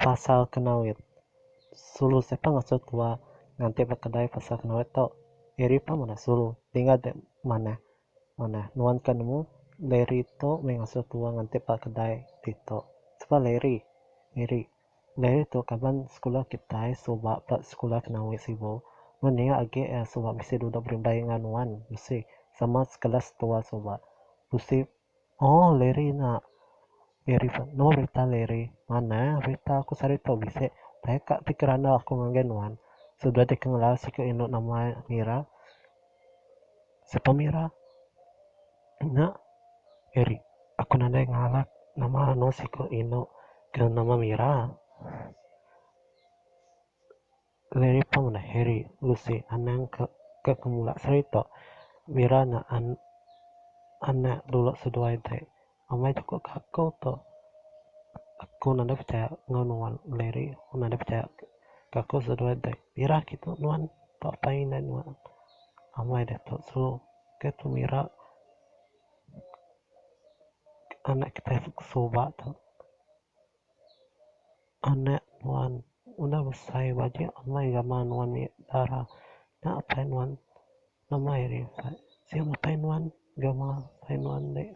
pasal kenawit sulu sepa ngasut tua nanti kedai pasal kenawit to iri pa mana sulu tinggal de mana nuan kanemu leri to mengasut tua nanti kedai tito sepa leri to kaban sekolah kita soba pak sekolah kenawit sibo Mendingan age soba bisa duduk berindai nganuan bisa sama sekelas tua soba busi oh leri nak Leri no Rita Leri mana Rita aku sari tau bisa mereka pikiran aku nganggenuan sudah dikenal si ke ino nama Mira siapa Mira nak Eri aku nanda ngalak nama no si ke ino ke nama Mira Leri pa mana Heri Lucy anang ke kemula sari tau Mira na anak dulu seduai deh amai cukup kakau to aku nanda percaya nganuan Leri aku nanda percaya kakau seduai deh Mira gitu nuan tak pain dan nuan amai deh to so ketu Mira anak kita soba tuh anak nuan udah besar wajib amai gama nuan darah na apa nuan nama ini siapa apa nuan gama apa nuan deh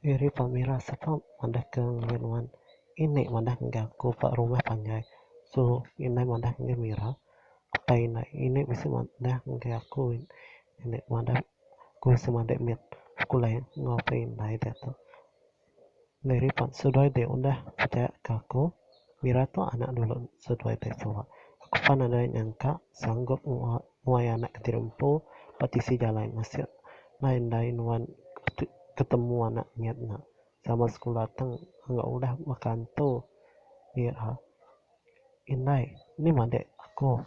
iri pamira siapa mandah ke nuan ini mandah enggak aku pak rumah panjang so ini mandah enggak Mira apa ini bisa mandah enggak aku ini mandah aku bisa mandah mit aku lain ngapain lain itu dari pan sudah deh udah percaya ke aku Mira tuh anak dulu sudah deh semua aku pan ada nyangka sanggup muai anak ketirempu petisi jalan masih lain wan ketemu anaknya nak sama sekolah teng enggak udah makan tuh Mira ini mandek aku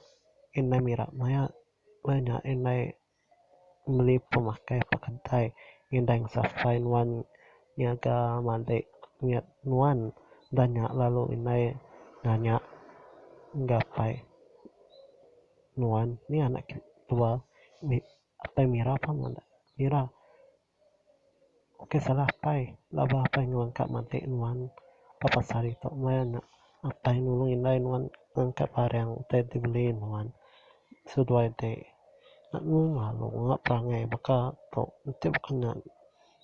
inai Mira maya banyak inai beli pemakai pakai indang safai nuan nyaga mandek nyat nuan banyak lalu inai nanya gapai nuan ini anak tua apa Mira apa mana Mira oke salah pai laba apa ngangkat mandek nuan papa sari tok mana apa nulung inai nuan ngangkat barang teh dibeli nuan sudah deh nak malu nggak perangai baka to nanti bukan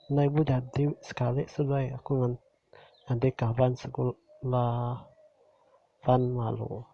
nah ibu jadi sekali sudah aku nanti kawan sekolah fan malu